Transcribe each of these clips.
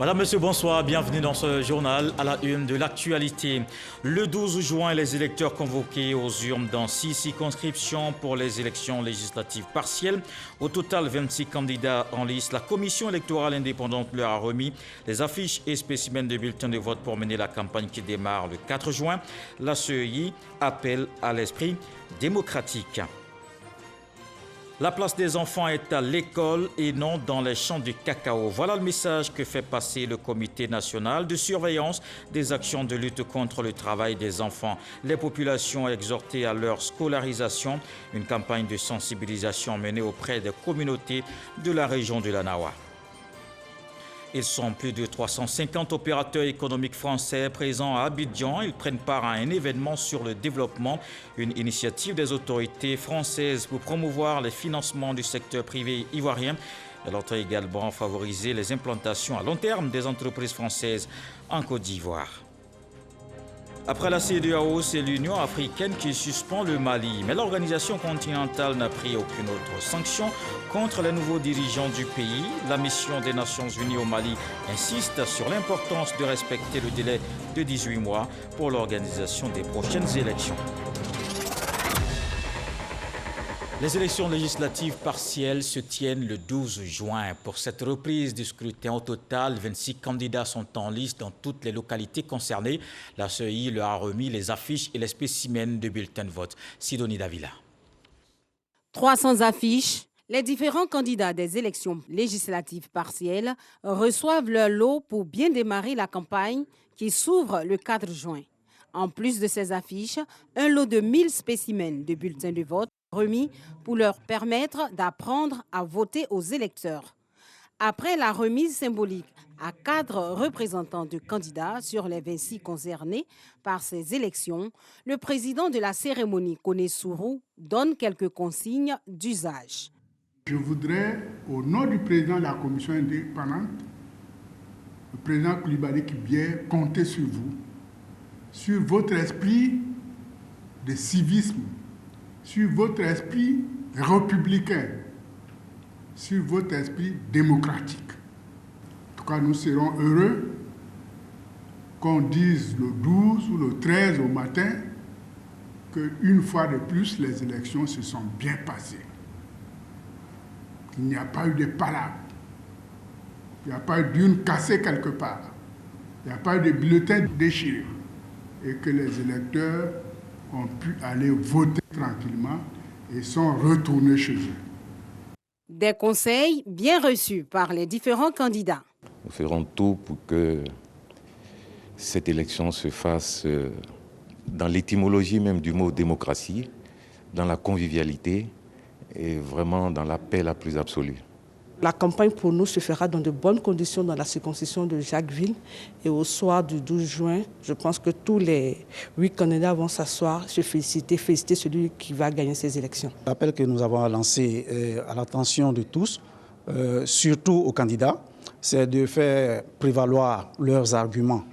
Madame, Monsieur, bonsoir. Bienvenue dans ce journal à la une de l'actualité. Le 12 juin, les électeurs convoqués aux urnes dans 6 circonscriptions pour les élections législatives partielles. Au total, 26 candidats en liste. La commission électorale indépendante leur a remis les affiches et spécimens de bulletins de vote pour mener la campagne qui démarre le 4 juin. La CEI appelle à l'esprit démocratique. La place des enfants est à l'école et non dans les champs de cacao. Voilà le message que fait passer le Comité national de surveillance des actions de lutte contre le travail des enfants. Les populations exhortées à leur scolarisation, une campagne de sensibilisation menée auprès des communautés de la région de l'Anawa. Ils sont plus de 350 opérateurs économiques français présents à Abidjan. Ils prennent part à un événement sur le développement, une initiative des autorités françaises pour promouvoir les financements du secteur privé ivoirien. Elle entend également favoriser les implantations à long terme des entreprises françaises en Côte d'Ivoire. Après la CEDEAO, c'est l'Union africaine qui suspend le Mali. Mais l'organisation continentale n'a pris aucune autre sanction contre les nouveaux dirigeants du pays. La mission des Nations Unies au Mali insiste sur l'importance de respecter le délai de 18 mois pour l'organisation des prochaines élections. Les élections législatives partielles se tiennent le 12 juin. Pour cette reprise du scrutin, au total, 26 candidats sont en liste dans toutes les localités concernées. La CEI leur a remis les affiches et les spécimens de bulletins de vote. Sidonie Davila. 300 affiches. Les différents candidats des élections législatives partielles reçoivent leur lot pour bien démarrer la campagne qui s'ouvre le 4 juin. En plus de ces affiches, un lot de 1000 spécimens de bulletins de vote remis pour leur permettre d'apprendre à voter aux électeurs. Après la remise symbolique à 4 représentants de candidats sur les 26 concernés par ces élections, le président de la cérémonie, Koné Sourou, donne quelques consignes d'usage. Je voudrais, au nom du président de la commission indépendante, le président Koulibaly Kibie, compter sur vous, sur votre esprit de civisme, sur votre esprit républicain, sur votre esprit démocratique. En tout cas, nous serons heureux qu'on dise le 12 ou le 13 au matin qu'une fois de plus, les élections se sont bien passées. Il n'y a pas eu de palabres, il n'y a pas eu d'urne cassée quelque part, il n'y a pas eu de bulletins déchirés et que les électeurs ont pu aller voter tranquillement et sont retournés chez eux. Des conseils bien reçus par les différents candidats. Nous ferons tout pour que cette élection se fasse dans l'étymologie même du mot démocratie, dans la convivialité et vraiment dans la paix la plus absolue. La campagne pour nous se fera dans de bonnes conditions dans la circonscription de Jacquesville. Et au soir du 12 juin, je pense que tous les 8 candidats vont s'asseoir, se féliciter celui qui va gagner ces élections. L'appel que nous avons lancé à l'attention de tous, surtout aux candidats, c'est de faire prévaloir leurs arguments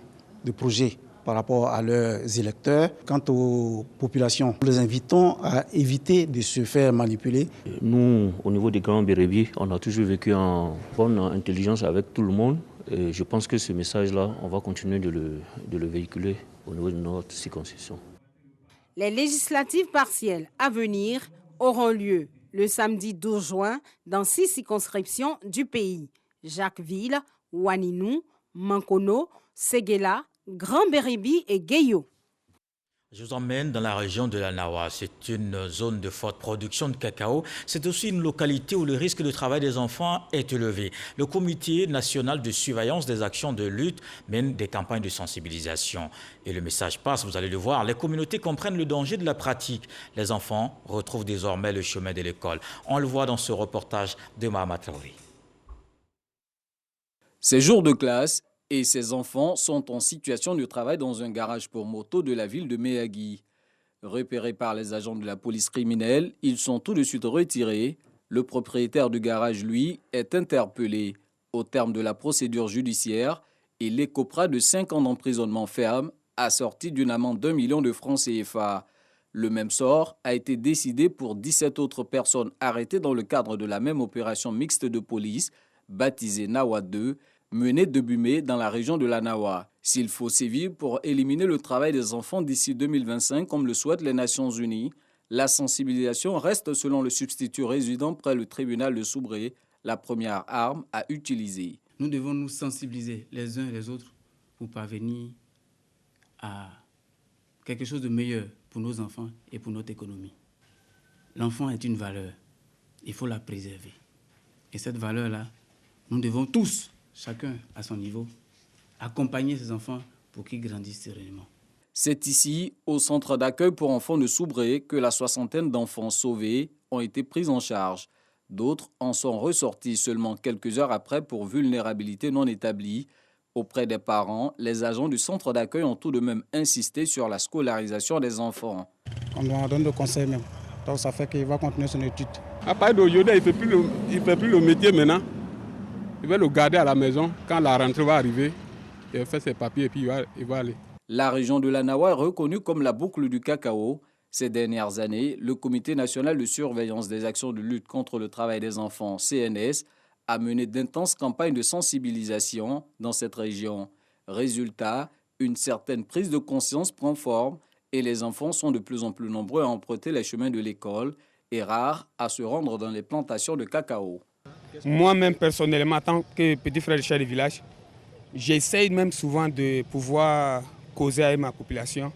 de projet par rapport à leurs électeurs. Quant aux populations, nous les invitons à éviter de se faire manipuler. Nous, au niveau des Grands Bérébis, on a toujours vécu en bonne intelligence avec tout le monde. Et je pense que ce message-là, on va continuer de le véhiculer au niveau de notre circonscription. Les législatives partielles à venir auront lieu le samedi 12 juin dans 6 circonscriptions du pays. Jacquesville, Ouaninou, Mankono, Séguéla, Grand Béribi et Guéyo. Je vous emmène dans la région de l'Anawa. C'est une zone de forte production de cacao. C'est aussi une localité où le risque de travail des enfants est élevé. Le Comité national de surveillance des actions de lutte mène des campagnes de sensibilisation. Et le message passe, vous allez le voir, les communautés comprennent le danger de la pratique. Les enfants retrouvent désormais le chemin de l'école. On le voit dans ce reportage de Mahama Traoré. Ces jours de classe et ses enfants sont en situation de travail dans un garage pour moto de la ville de Méagui. Repérés par les agents de la police criminelle, ils sont tout de suite retirés. Le propriétaire du garage, lui, est interpellé. Au terme de la procédure judiciaire, il écopera de 5 ans d'emprisonnement ferme, assorti d'une amende d'1 million de francs CFA. Le même sort a été décidé pour 17 autres personnes arrêtées dans le cadre de la même opération mixte de police, baptisée Nawa 2, menée début mai dans la région de l'Anawa. S'il faut sévir pour éliminer le travail des enfants d'ici 2025, comme le souhaitent les Nations Unies, la sensibilisation reste, selon le substitut résident près le tribunal de Soubré, la première arme à utiliser. Nous devons nous sensibiliser les uns et les autres pour parvenir à quelque chose de meilleur pour nos enfants et pour notre économie. L'enfant est une valeur, il faut la préserver. Et cette valeur-là, nous devons tous, chacun à son niveau, accompagner ces enfants pour qu'ils grandissent sereinement. C'est ici, au centre d'accueil pour enfants de Soubré, que la soixantaine d'enfants sauvés ont été pris en charge. D'autres en sont ressortis seulement quelques heures après pour vulnérabilité non établie. Auprès des parents, les agents du centre d'accueil ont tout de même insisté sur la scolarisation des enfants. On leur donne le conseil même. Donc ça fait qu'il va continuer son étude. À partir d'aujourd'hui, il ne fait plus le métier maintenant. Il va le garder à la maison. Quand la rentrée va arriver, il va faire ses papiers et puis il va aller. La région de l'Anawa est reconnue comme la boucle du cacao. Ces dernières années, le Comité national de surveillance des actions de lutte contre le travail des enfants, CNS, a mené d'intenses campagnes de sensibilisation dans cette région. Résultat, une certaine prise de conscience prend forme et les enfants sont de plus en plus nombreux à emprunter les chemins de l'école et rares à se rendre dans les plantations de cacao. Moi-même, personnellement, en tant que petit frère de chef de village, j'essaye même souvent de pouvoir causer avec ma population,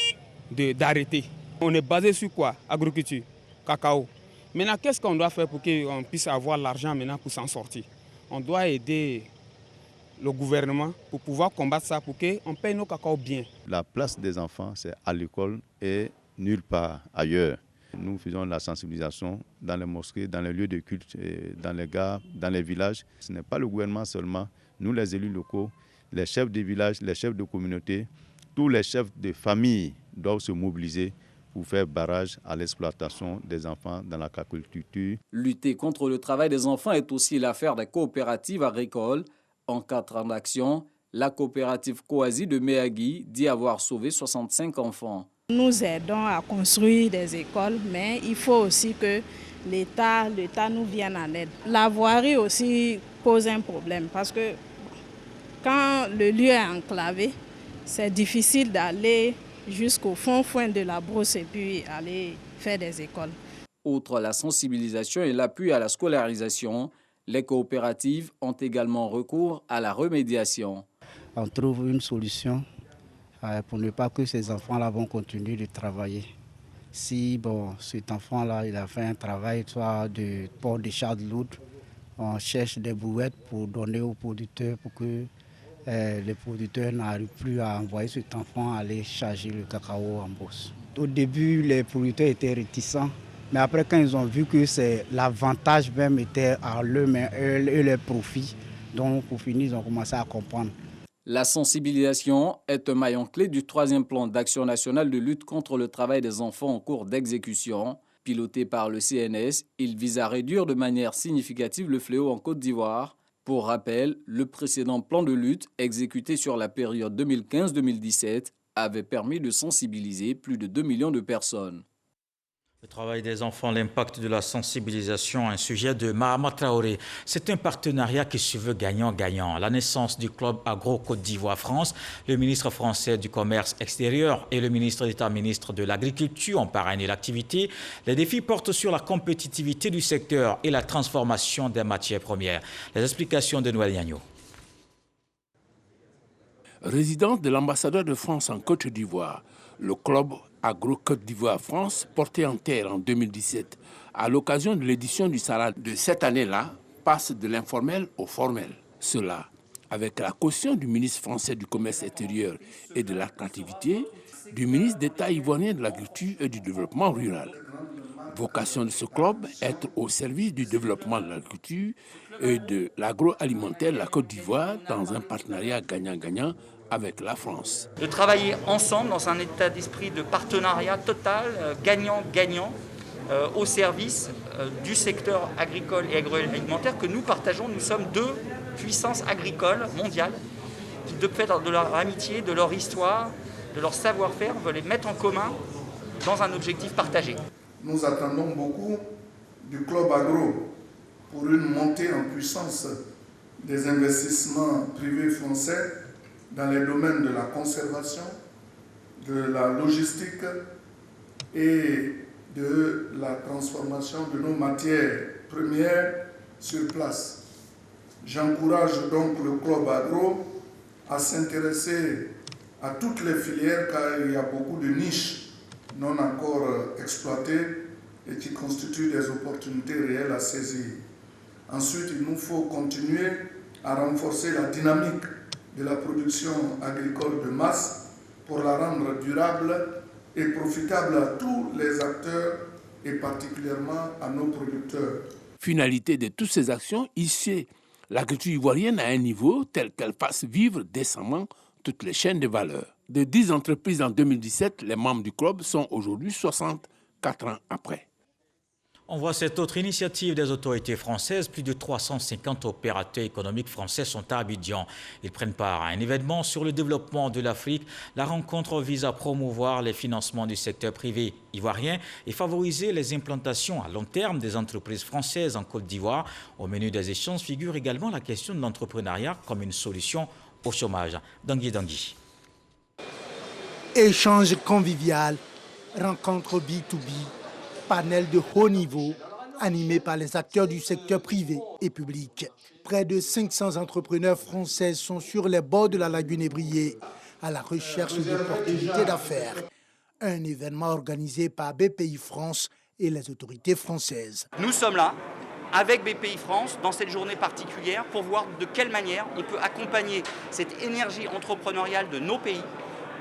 d'arrêter. On est basé sur quoi? Agriculture, cacao. Maintenant, qu'est-ce qu'on doit faire pour qu'on puisse avoir l'argent maintenant pour s'en sortir? On doit aider le gouvernement pour pouvoir combattre ça, pour qu'on paye nos cacao bien. La place des enfants, c'est à l'école et nulle part ailleurs. Nous faisons la sensibilisation dans les mosquées, dans les lieux de culte, dans les gares, dans les villages. Ce n'est pas le gouvernement seulement, nous les élus locaux, les chefs de village, les chefs de communauté, tous les chefs de famille doivent se mobiliser pour faire barrage à l'exploitation des enfants dans l'agriculture. Lutter contre le travail des enfants est aussi l'affaire des coopératives agricoles. En 4 ans d'action, la coopérative Koasi de Méagui dit avoir sauvé 65 enfants. Nous aidons à construire des écoles, mais il faut aussi que l'État nous vienne en aide. La voirie aussi pose un problème parce que quand le lieu est enclavé, c'est difficile d'aller jusqu'au fond de la brousse et puis aller faire des écoles. Outre la sensibilisation et l'appui à la scolarisation, les coopératives ont également recours à la remédiation. On trouve une solution pour ne pas que ces enfants-là vont continuer de travailler. Si cet enfant-là il a fait un travail soit de port de charge lourde, on cherche des brouettes pour donner aux producteurs pour que les producteurs n'arrivent plus à envoyer cet enfant aller charger le cacao en bourse. Au début, les producteurs étaient réticents, mais après quand ils ont vu que l'avantage même était à leurs mains et leurs profits, donc pour finir, ils ont commencé à comprendre. La sensibilisation est un maillon clé du 3e plan d'action nationale de lutte contre le travail des enfants en cours d'exécution. Piloté par le CNS, il vise à réduire de manière significative le fléau en Côte d'Ivoire. Pour rappel, le précédent plan de lutte, exécuté sur la période 2015-2017, avait permis de sensibiliser plus de 2 millions de personnes. Le travail des enfants, l'impact de la sensibilisation, un sujet de Mahama Traoré. C'est un partenariat qui se veut gagnant-gagnant. La naissance du club Agro Côte d'Ivoire-France, le ministre français du Commerce extérieur et le ministre d'État, ministre de l'Agriculture ont parrainé l'activité. Les défis portent sur la compétitivité du secteur et la transformation des matières premières. Les explications de Noël Yagno. Résidence de l'ambassadeur de France en Côte d'Ivoire, le club Agro Côte d'Ivoire-France, porté en terre en 2017, à l'occasion de l'édition du Salade de cette année-là, passe de l'informel au formel. Cela avec la caution du ministre français du Commerce extérieur et de l'Attractivité, du ministre d'État ivoirien de l'Agriculture et du Développement rural. Vocation de ce club, être au service du développement de l'agriculture et de l'agroalimentaire de la Côte d'Ivoire dans un partenariat gagnant-gagnant avec la France. De travailler ensemble dans un état d'esprit de partenariat total, gagnant-gagnant, au service du secteur agricole et agroalimentaire que nous partageons. Nous sommes 2 puissances agricoles mondiales qui, de fait de leur amitié, de leur histoire, de leur savoir-faire, veulent les mettre en commun dans un objectif partagé. Nous attendons beaucoup du club agro pour une montée en puissance des investissements privés français dans les domaines de la conservation, de la logistique et de la transformation de nos matières premières sur place. J'encourage donc le Club Agro à s'intéresser à toutes les filières car il y a beaucoup de niches non encore exploitées et qui constituent des opportunités réelles à saisir. Ensuite, il nous faut continuer à renforcer la dynamique de la production agricole de masse pour la rendre durable et profitable à tous les acteurs et particulièrement à nos producteurs. Finalité de toutes ces actions, hisser l'agriculture ivoirienne à un niveau tel qu'elle fasse vivre décemment toutes les chaînes de valeur. De 10 entreprises en 2017, les membres du club sont aujourd'hui 64 ans après. On voit cette autre initiative des autorités françaises. Plus de 350 opérateurs économiques français sont à Abidjan. Ils prennent part à un événement sur le développement de l'Afrique. La rencontre vise à promouvoir les financements du secteur privé ivoirien et favoriser les implantations à long terme des entreprises françaises en Côte d'Ivoire. Au menu des échanges figure également la question de l'entrepreneuriat comme une solution au chômage. Dangui. Échange convivial, rencontre B2B, panel de haut niveau animé par les acteurs du secteur privé et public. Près de 500 entrepreneurs français sont sur les bords de la lagune ébriée à la recherche d'opportunités d'affaires. Un événement organisé par BPI France et les autorités françaises. Nous sommes là avec BPI France dans cette journée particulière pour voir de quelle manière on peut accompagner cette énergie entrepreneuriale de nos pays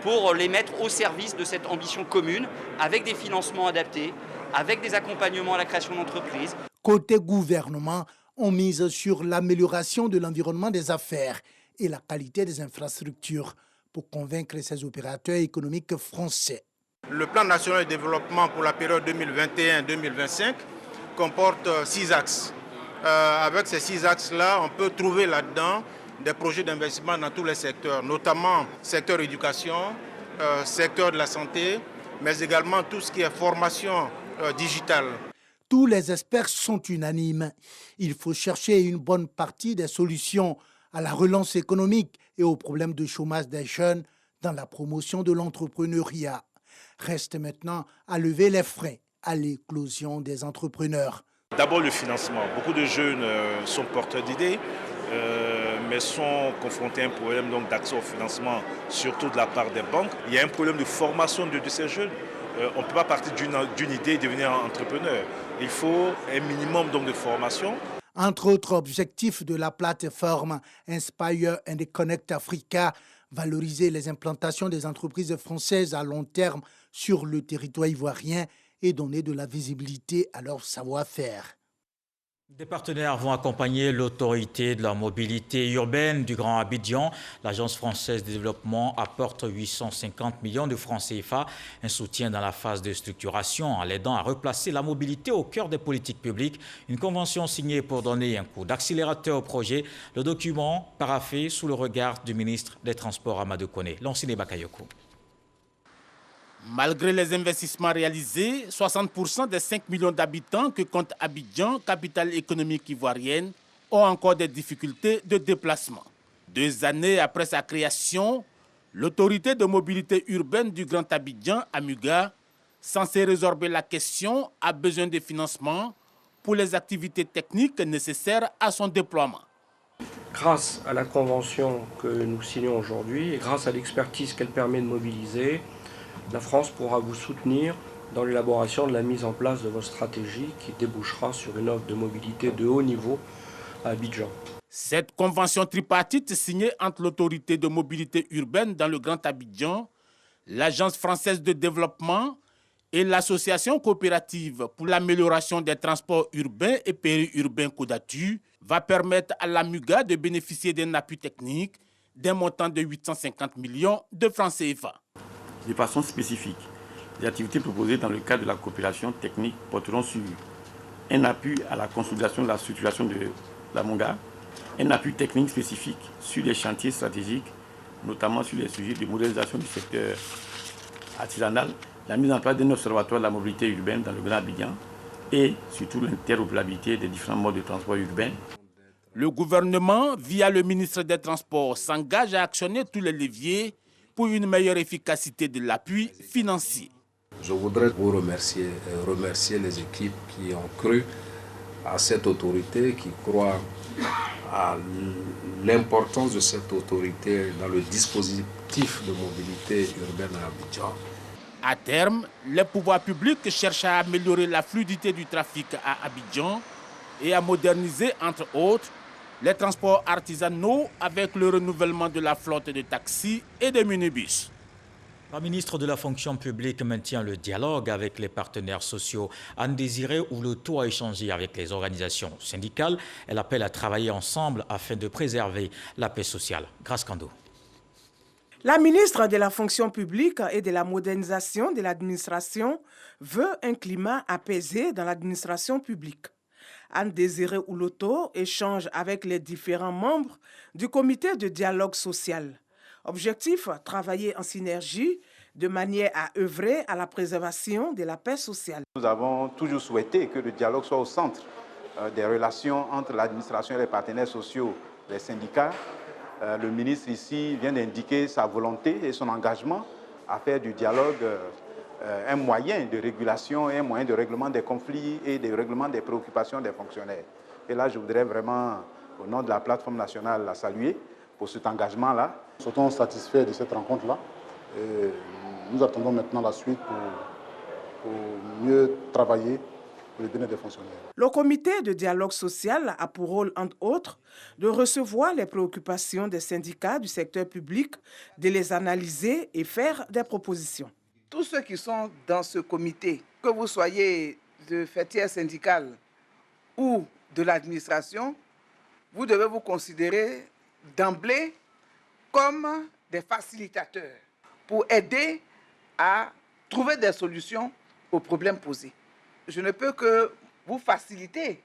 pour les mettre au service de cette ambition commune avec des financements adaptés, avec des accompagnements à la création d'entreprises. Côté gouvernement, on mise sur l'amélioration de l'environnement des affaires et la qualité des infrastructures pour convaincre ces opérateurs économiques français. Le plan national de développement pour la période 2021-2025 comporte 6 axes. Avec ces 6 axes-là, on peut trouver là-dedans des projets d'investissement dans tous les secteurs, notamment secteur éducation, secteur de la santé, mais également tout ce qui est formation digitale. Tous les experts sont unanimes. Il faut chercher une bonne partie des solutions à la relance économique et aux problèmes de chômage des jeunes dans la promotion de l'entrepreneuriat. Reste maintenant à lever les freins à l'éclosion des entrepreneurs. D'abord le financement. Beaucoup de jeunes sont porteurs d'idées, mais sont confrontés à un problème d'accès au financement, surtout de la part des banques. Il y a un problème de formation de ces jeunes. On ne peut pas partir d'une idée et devenir entrepreneur. Il faut un minimum de formation. Entre autres objectifs de la plateforme Inspire and Connect Africa, valoriser les implantations des entreprises françaises à long terme sur le territoire ivoirien et donner de la visibilité à leur savoir-faire. Des partenaires vont accompagner l'autorité de la mobilité urbaine du Grand Abidjan. L'Agence française de développement apporte 850 millions de francs CFA, un soutien dans la phase de structuration en l'aidant à replacer la mobilité au cœur des politiques publiques. Une convention signée pour donner un coup d'accélérateur au projet. Le document paraphé sous le regard du ministre des Transports Amadou Koné. Lansine Bakayoko. Malgré les investissements réalisés, 60% des 5 millions d'habitants que compte Abidjan, capitale économique ivoirienne, ont encore des difficultés de déplacement. 2 années après sa création, l'autorité de mobilité urbaine du Grand Abidjan, AMUGA, censée résorber la question, a besoin de financement pour les activités techniques nécessaires à son déploiement. Grâce à la convention que nous signons aujourd'hui et grâce à l'expertise qu'elle permet de mobiliser, la France pourra vous soutenir dans l'élaboration de la mise en place de votre stratégie qui débouchera sur une offre de mobilité de haut niveau à Abidjan. Cette convention tripartite signée entre l'autorité de mobilité urbaine dans le Grand Abidjan, l'Agence française de développement et l'association coopérative pour l'amélioration des transports urbains et périurbains Kodatu va permettre à l'AMUGA de bénéficier d'un appui technique d'un montant de 850 millions de francs CFA. De façon spécifique, les activités proposées dans le cadre de la coopération technique porteront sur un appui à la consolidation de la structuration de l'AMUGA, un appui technique spécifique sur les chantiers stratégiques, notamment sur les sujets de modernisation du secteur artisanal, la mise en place d'un observatoire de la mobilité urbaine dans le Grand Abidjan et surtout l'interopérabilité des différents modes de transport urbain. Le gouvernement, via le ministre des Transports, s'engage à actionner tous les leviers pour une meilleure efficacité de l'appui financier. Je voudrais vous remercier les équipes qui ont cru à cette autorité, qui croient à l'importance de cette autorité dans le dispositif de mobilité urbaine à Abidjan. À terme, les pouvoirs publics cherchent à améliorer la fluidité du trafic à Abidjan et à moderniser, entre autres, les transports artisanaux avec le renouvellement de la flotte de taxis et de minibus. La ministre de la fonction publique maintient le dialogue avec les partenaires sociaux. Anne Désiré Ouloto a échangé avec les organisations syndicales. Elle appelle à travailler ensemble afin de préserver la paix sociale. Grâce Kando. La ministre de la fonction publique et de la modernisation de l'administration veut un climat apaisé dans l'administration publique. Anne Désiré Ouloto échange avec les différents membres du comité de dialogue social. Objectif, travailler en synergie de manière à œuvrer à la préservation de la paix sociale. Nous avons toujours souhaité que le dialogue soit au centre des relations entre l'administration et les partenaires sociaux, les syndicats. Le ministre ici vient d'indiquer sa volonté et son engagement à faire du dialogue un moyen de régulation et un moyen de règlement des conflits et de règlement des préoccupations des fonctionnaires. Et là, je voudrais vraiment, au nom de la plateforme nationale, la saluer pour cet engagement-là. Nous sommes satisfaits de cette rencontre-là. Nous attendons maintenant la suite pour mieux travailler pour le bien-être des fonctionnaires. Le comité de dialogue social a pour rôle, entre autres, de recevoir les préoccupations des syndicats du secteur public, de les analyser et faire des propositions. Tous ceux qui sont dans ce comité, que vous soyez de fêtière syndicale ou de l'administration, vous devez vous considérer d'emblée comme des facilitateurs pour aider à trouver des solutions aux problèmes posés. Je ne peux que vous faciliter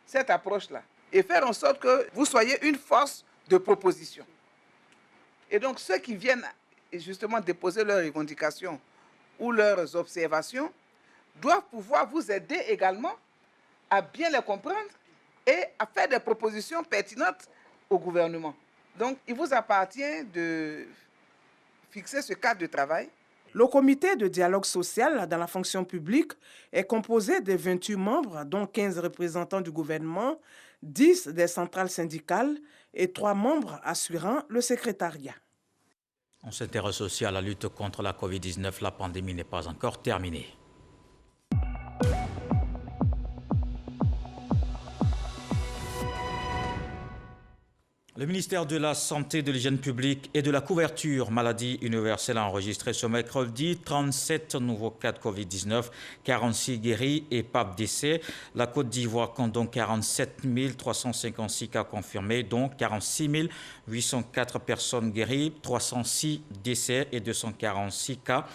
cette approche-là et faire en sorte que vous soyez une force de proposition. Et donc ceux qui viennent justement déposer leurs revendications ou leurs observations doivent pouvoir vous aider également à bien les comprendre et à faire des propositions pertinentes au gouvernement. Donc, il vous appartient de fixer ce cadre de travail. Le comité de dialogue social dans la fonction publique est composé de 28 membres, dont 15 représentants du gouvernement, 10 des centrales syndicales et 3 membres assurant le secrétariat. On s'intéresse aussi à la lutte contre la Covid-19. La pandémie n'est pas encore terminée. Le ministère de la Santé, de l'Hygiène publique et de la couverture maladie universelle a enregistré ce mercredi 37 nouveaux cas de Covid-19, 46 guéris et pas de décès. La Côte d'Ivoire compte donc 47 356 cas confirmés, dont 46 804 personnes guéries, 306 décès et 246 cas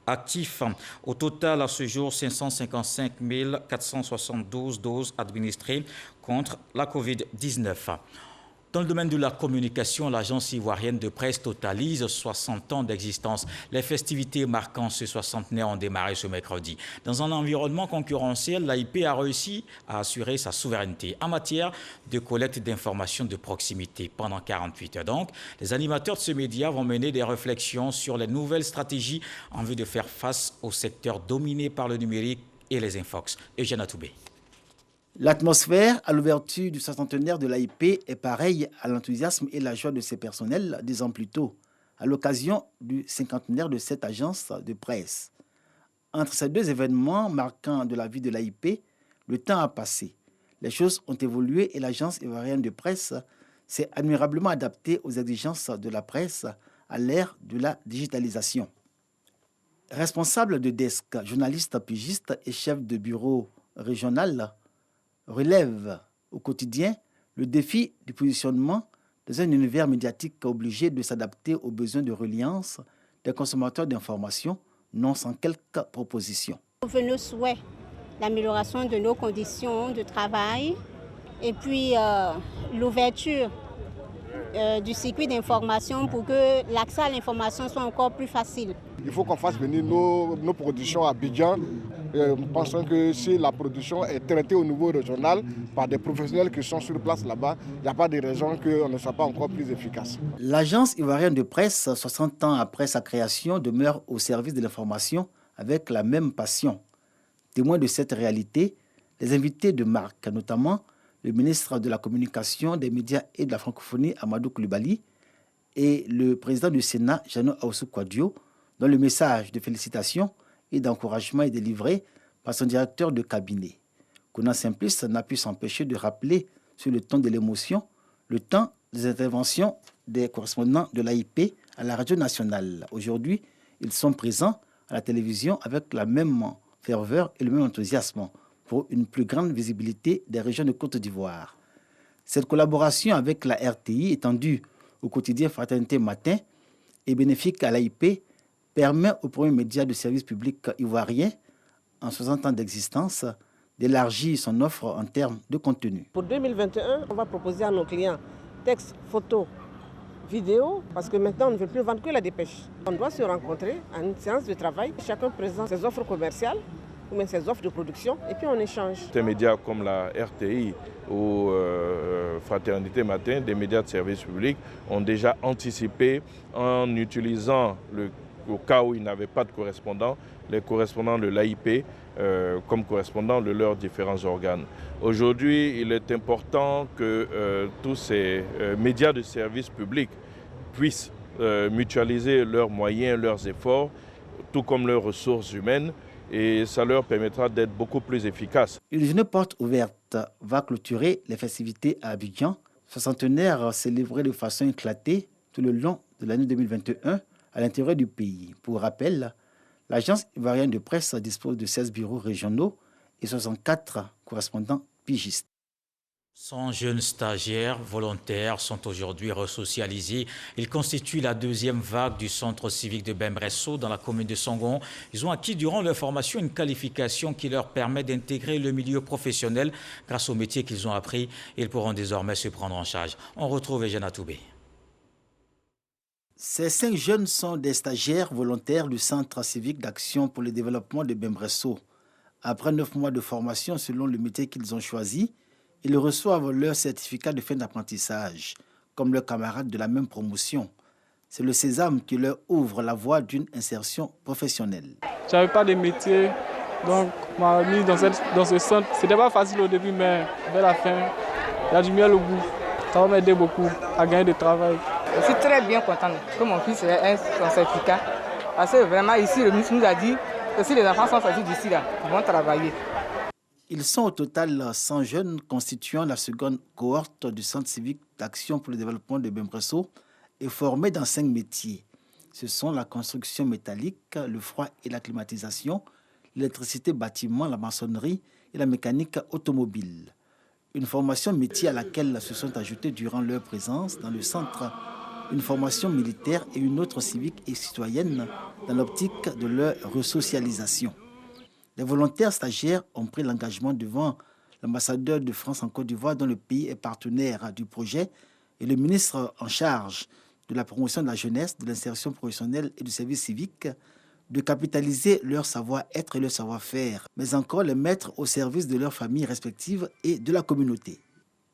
actifs. Au total, à ce jour, 555 472 doses administrées contre la Covid-19. Dans le domaine de la communication, l'agence ivoirienne de presse totalise 60 ans d'existence. Les festivités marquant ce 60aire ont démarré ce mercredi. Dans un environnement concurrentiel, l'AIP a réussi à assurer sa souveraineté en matière de collecte d'informations de proximité. Pendant 48 heures donc, les animateurs de ce média vont mener des réflexions sur les nouvelles stratégies en vue de faire face au secteur dominé par le numérique et les infox. Eugène Atoubé. L'atmosphère à l'ouverture du 60aire de l'AIP est pareille à l'enthousiasme et la joie de ses personnels 10 ans plus tôt, à l'occasion du 50aire de cette agence de presse. Entre ces deux événements marquants de la vie de l'AIP, le temps a passé. Les choses ont évolué et l'agence ivoirienne de presse s'est admirablement adaptée aux exigences de la presse à l'ère de la digitalisation. Responsable de desk, journaliste pigiste et chef de bureau régional, relève au quotidien le défi du positionnement dans un univers médiatique obligé de s'adapter aux besoins de reliance des consommateurs d'informations, non sans quelques propositions. Nos souhaits, l'amélioration de nos conditions de travail et puis l'ouverture du circuit d'information pour que l'accès à l'information soit encore plus facile. Il faut qu'on fasse venir nos productions à Abidjan. Nous pensons que si la production est traitée au niveau régional par des professionnels qui sont sur place là-bas, il n'y a pas de raison qu'on ne soit pas encore plus efficace. L'agence ivoirienne de presse, 60 ans après sa création, demeure au service de l'information avec la même passion. Témoins de cette réalité, les invités de marque, notamment le ministre de la Communication, des médias et de la francophonie, Amadou Coulibaly, et le président du Sénat, Jeannot Ahoussou-Kouadio, dont le message de félicitations et d'encouragement est délivré par son directeur de cabinet. Conan Simplice n'a pu s'empêcher de rappeler sur le ton de l'émotion le temps des interventions des correspondants de l'AIP à la radio nationale. Aujourd'hui, ils sont présents à la télévision avec la même ferveur et le même enthousiasme pour une plus grande visibilité des régions de Côte d'Ivoire. Cette collaboration avec la RTI, étendue au quotidien Fraternité Matin et bénéfique à l'AIP, permet au premier média de service public ivoirien, en 60 ans d'existence, d'élargir son offre en termes de contenu. Pour 2021, on va proposer à nos clients texte, photo, vidéo, parce que maintenant on ne veut plus vendre que la dépêche. On doit se rencontrer à une séance de travail, chacun présente ses offres commerciales ou même ses offres de production, et puis on échange. Des médias comme la RTI ou Fraternité Matin, des médias de service public, ont déjà anticipé en utilisant au cas où ils n'avaient pas de correspondants, les correspondants de l'AIP comme correspondants de leurs différents organes. Aujourd'hui, il est important que tous ces médias de service public puissent mutualiser leurs moyens, leurs efforts, tout comme leurs ressources humaines, et ça leur permettra d'être beaucoup plus efficaces. Une journée porte ouverte va clôturer les festivités à Abidjan, soixantenaire célébrée de façon éclatée tout le long de l'année 2021 à l'intérieur du pays. Pour rappel, l'agence ivoirienne de presse dispose de 16 bureaux régionaux et 64 correspondants pigistes. 100 jeunes stagiaires volontaires sont aujourd'hui resocialisés. Ils constituent la deuxième vague du centre civique de Bembresso dans la commune de Songon. Ils ont acquis durant leur formation une qualification qui leur permet d'intégrer le milieu professionnel grâce au métier qu'ils ont appris. Ils pourront désormais se prendre en charge. On retrouve Eugène Toubé. Ces 5 jeunes sont des stagiaires volontaires du Centre civique d'action pour le développement de Bembresso. Après 9 mois de formation selon le métier qu'ils ont choisi, ils reçoivent leur certificat de fin d'apprentissage, comme leurs camarades de la même promotion. C'est le sésame qui leur ouvre la voie d'une insertion professionnelle. Je n'avais pas de métier, donc on m'a mis dans ce centre. Ce n'était pas facile au début, mais vers la fin, il y a du miel au bout. Ça va m'aider beaucoup à gagner du travail. Je suis très bien contente que mon fils ait son certificat. Parce que vraiment ici, le ministre nous a dit que si les enfants sont sortis d'ici, ils vont travailler. Ils sont au total 100 jeunes constituant la seconde cohorte du Centre civique d'action pour le développement de Bembresso et formés dans 5 métiers. Ce sont la construction métallique, le froid et la climatisation, l'électricité bâtiment, la maçonnerie et la mécanique automobile. Une formation métier à laquelle se sont ajoutées durant leur présence dans le centre une formation militaire et une autre civique et citoyenne dans l'optique de leur resocialisation. Les volontaires stagiaires ont pris l'engagement devant l'ambassadeur de France en Côte d'Ivoire, dont le pays est partenaire du projet, et le ministre en charge de la promotion de la jeunesse, de l'insertion professionnelle et du service civique, de capitaliser leur savoir-être et leur savoir-faire, mais encore les mettre au service de leurs familles respectives et de la communauté.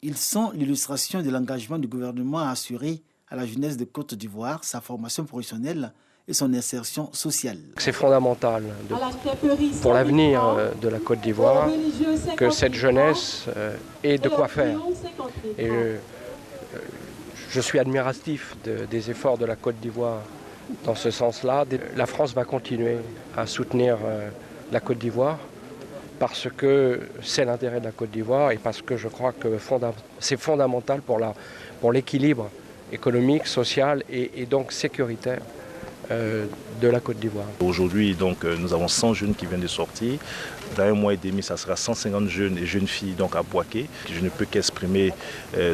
Ils sont l'illustration de l'engagement du gouvernement à assurer à la jeunesse de Côte d'Ivoire sa formation professionnelle et son insertion sociale. C'est fondamental pour l'avenir de la Côte d'Ivoire que cette jeunesse ait de quoi faire. Et je suis admiratif des efforts de la Côte d'Ivoire dans ce sens-là. La France va continuer à soutenir la Côte d'Ivoire parce que c'est l'intérêt de la Côte d'Ivoire et parce que je crois que c'est fondamental pour l'équilibre économique, social et donc sécuritaire de la Côte d'Ivoire. Aujourd'hui, donc, nous avons 100 jeunes qui viennent de sortir. Dans 1 mois et demi, ça sera 150 jeunes et jeunes filles donc, à Bouaké. Je ne peux qu'exprimer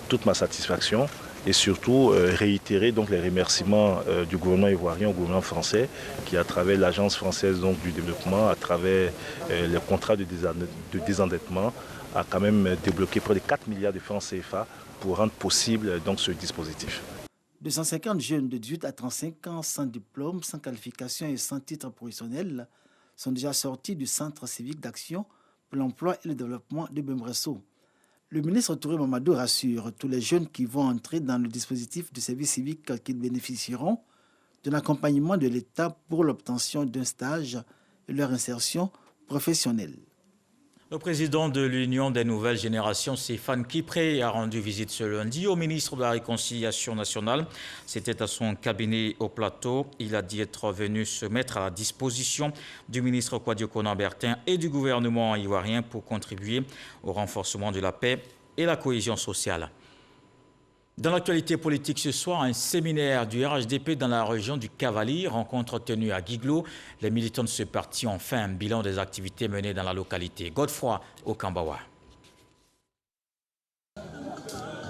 toute ma satisfaction et surtout réitérer donc, les remerciements du gouvernement ivoirien au gouvernement français qui, à travers l'Agence française donc, du développement, à travers les contrats de désendettement, a quand même débloqué près de 4 milliards de francs CFA pour rendre possible donc, ce dispositif. 250 jeunes de 18 à 35 ans sans diplôme, sans qualification et sans titre professionnel sont déjà sortis du Centre civique d'action pour l'emploi et le développement de Bembresso. Le ministre Touré Mamadou rassure tous les jeunes qui vont entrer dans le dispositif de service civique qu'ils bénéficieront d'un accompagnement de l'État pour l'obtention d'un stage et leur insertion professionnelle. Le président de l'Union des nouvelles générations, Stéphane Kipré, a rendu visite ce lundi au ministre de la Réconciliation nationale. C'était à son cabinet au plateau. Il a dit être venu se mettre à la disposition du ministre Kouadio Konan-Bertin et du gouvernement ivoirien pour contribuer au renforcement de la paix et la cohésion sociale. Dans l'actualité politique ce soir, un séminaire du RHDP dans la région du Cavali, rencontre tenue à Guiglo. Les militants de ce parti ont fait un bilan des activités menées dans la localité. Godefroy Okambawa.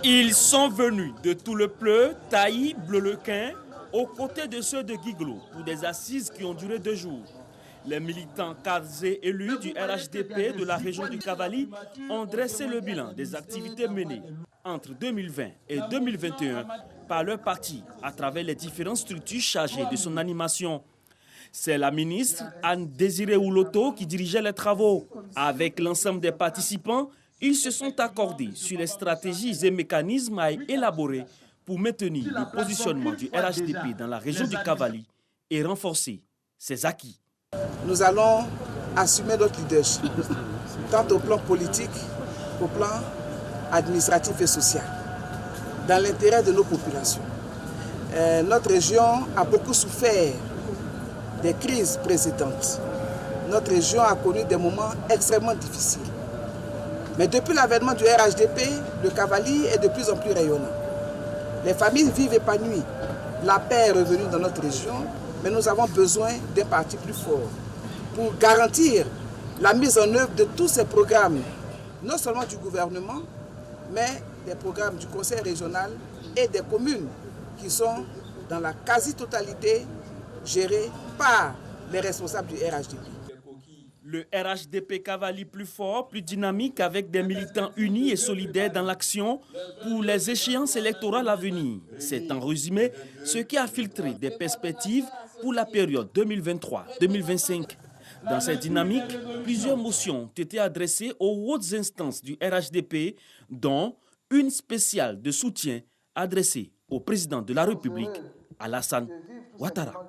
Ils sont venus de tout le Pleu, Taï, Bleu-le-Quin, aux côtés de ceux de Guiglo pour des assises qui ont duré 2 jours. Les militants cadres et élus du RHDP de la région du Cavali ont dressé le bilan des activités menées entre 2020 et 2021 par leur parti à travers les différentes structures chargées de son animation. C'est la ministre Anne-Désirée Ouloto qui dirigeait les travaux. Avec l'ensemble des participants, ils se sont accordés sur les stratégies et mécanismes à élaborer pour maintenir le positionnement du RHDP dans la région du Cavali et renforcer ses acquis. Nous allons assumer notre leadership, tant au plan politique qu'au plan administratif et social, dans l'intérêt de nos populations. Notre région a beaucoup souffert des crises précédentes. Notre région a connu des moments extrêmement difficiles. Mais depuis l'avènement du RHDP, le Cavali est de plus en plus rayonnant. Les familles vivent épanouies. La paix est revenue dans notre région, mais nous avons besoin d'un parti plus fort pour garantir la mise en œuvre de tous ces programmes, non seulement du gouvernement, mais des programmes du conseil régional et des communes qui sont dans la quasi-totalité gérées par les responsables du RHDP. Le RHDP Cavali plus fort, plus dynamique, avec des militants unis et solidaires dans l'action pour les échéances électorales à venir. C'est en résumé ce qui a filtré des perspectives pour la période 2023-2025. Dans cette dynamique, plusieurs motions ont été adressées aux hautes instances du RHDP, dont une spéciale de soutien adressée au président de la République, Alassane Ouattara.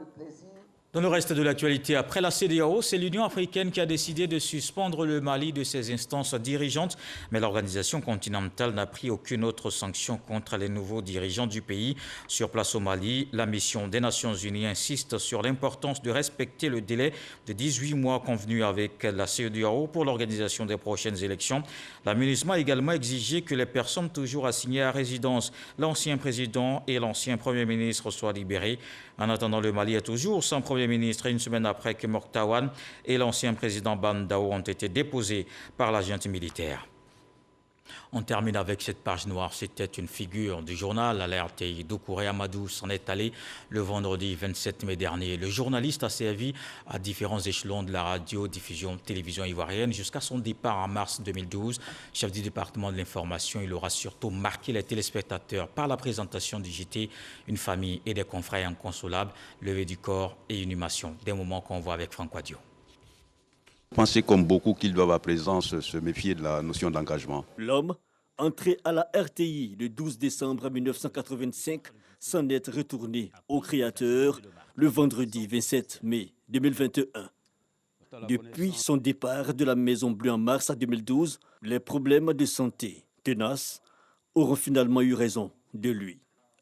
Dans le reste de l'actualité, après la CEDEAO, c'est l'Union africaine qui a décidé de suspendre le Mali de ses instances dirigeantes. Mais l'organisation continentale n'a pris aucune autre sanction contre les nouveaux dirigeants du pays. Sur place au Mali, la mission des Nations Unies insiste sur l'importance de respecter le délai de 18 mois convenu avec la CEDEAO pour l'organisation des prochaines élections. La MINUSMA a également exigé que les personnes toujours assignées à résidence, l'ancien président et l'ancien premier ministre soient libérées. En attendant, le Mali est toujours sans premier ministre une semaine après que Moktawan et l'ancien président Bandao ont été déposés par la junte militaire. On termine avec cette page noire. C'était une figure du journal à la RTI. Doucouré Amadou s'en est allé le vendredi 27 mai dernier. Le journaliste a servi à différents échelons de la radio-diffusion télévision ivoirienne jusqu'à son départ en mars 2012. Chef du département de l'information, il aura surtout marqué les téléspectateurs par la présentation du JT Une famille et des confrères inconsolables, levée du corps et inhumation. Des moments qu'on voit avec Franck Kouadio. Pensez comme beaucoup qu'ils doivent à présent se méfier de la notion d'engagement. L'homme, entré à la RTI le 12 décembre 1985, s'en est retourné au Créateur le vendredi 27 mai 2021. Depuis son départ de la Maison Bleue en mars 2012, les problèmes de santé tenaces auront finalement eu raison de lui.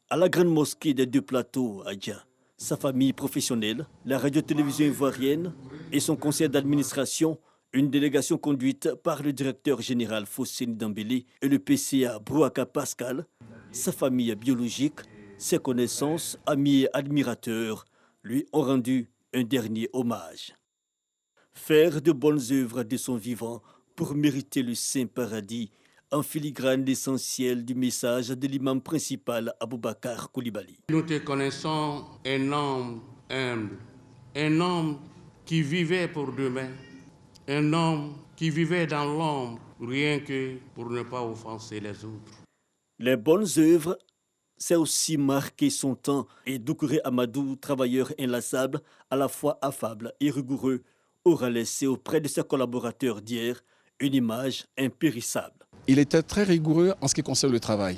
À la grande mosquée des Deux Plateaux à Dia, sa famille professionnelle, la radio-télévision ivoirienne et son conseil d'administration, une délégation conduite par le directeur général Fosseni Dambélé et le PCA Brouaka Pascal, sa famille biologique, ses connaissances, amis et admirateurs lui ont rendu un dernier hommage. Faire de bonnes œuvres de son vivant pour mériter le saint paradis, en filigrane l'essentiel du message de l'imam principal Aboubakar Koulibaly. Nous te connaissons un homme humble, un homme qui vivait pour demain, un homme qui vivait dans l'ombre, rien que pour ne pas offenser les autres. Les bonnes œuvres, sait aussi marquer son temps. Et Doucouré Amadou, travailleur inlassable, à la fois affable et rigoureux, aura laissé auprès de ses collaborateurs d'hier une image impérissable. Il était très rigoureux en ce qui concerne le travail.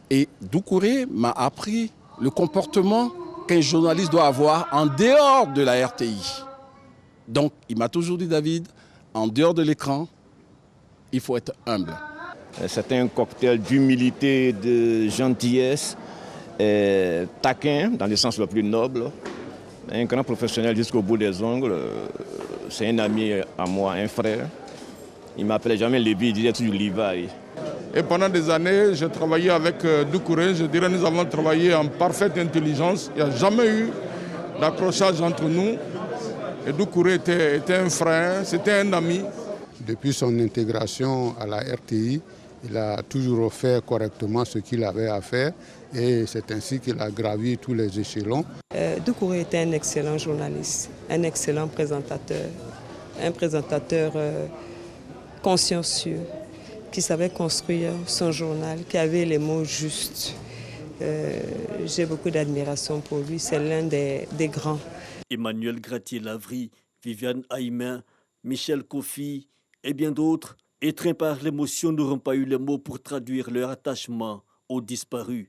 Et Doucouré m'a appris le comportement qu'un journaliste doit avoir en dehors de la RTI. Donc, il m'a toujours dit, David, en dehors de l'écran, il faut être humble. C'est un cocktail d'humilité, de gentillesse, taquin, dans le sens le plus noble. Un grand professionnel jusqu'au bout des ongles. C'est un ami à moi, un frère. Il m'appelait jamais Lévi, il disait toujours Livaï. Et pendant des années, j'ai travaillé avec Doucouré. Je dirais que nous avons travaillé en parfaite intelligence. Il n'y a jamais eu d'accrochage entre nous. Et Doucouré était un frère, c'était un ami. Depuis son intégration à la RTI, il a toujours fait correctement ce qu'il avait à faire et c'est ainsi qu'il a gravi tous les échelons. Doucouré était un excellent journaliste, un excellent présentateur, un présentateur consciencieux, qui savait construire son journal, qui avait les mots justes. J'ai beaucoup d'admiration pour lui, c'est l'un des grands. Emmanuel Gratier-Lavry, Viviane Haïmin, Michel Kofi et bien d'autres, étreints par l'émotion, n'auront pas eu les mots pour traduire leur attachement aux disparus.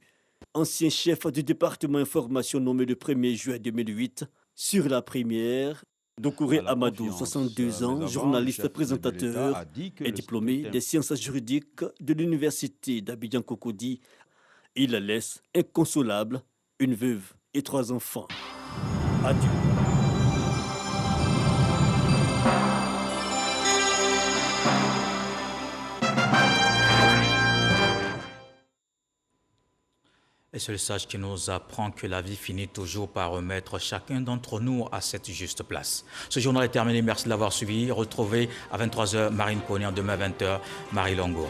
Ancien chef du département information nommé le 1er juin 2008, sur la première, Doucouré Amadou, 62 ans, journaliste présentateur et diplômé des sciences juridiques de l'université d'Abidjan-Cocody. Il laisse inconsolable une veuve et 3 enfants. Adieu. Et c'est le sage qui nous apprend que la vie finit toujours par remettre chacun d'entre nous à cette juste place. Ce journal est terminé. Merci de l'avoir suivi. Retrouvez à 23h Marine Koné, demain 20h Marie Longour.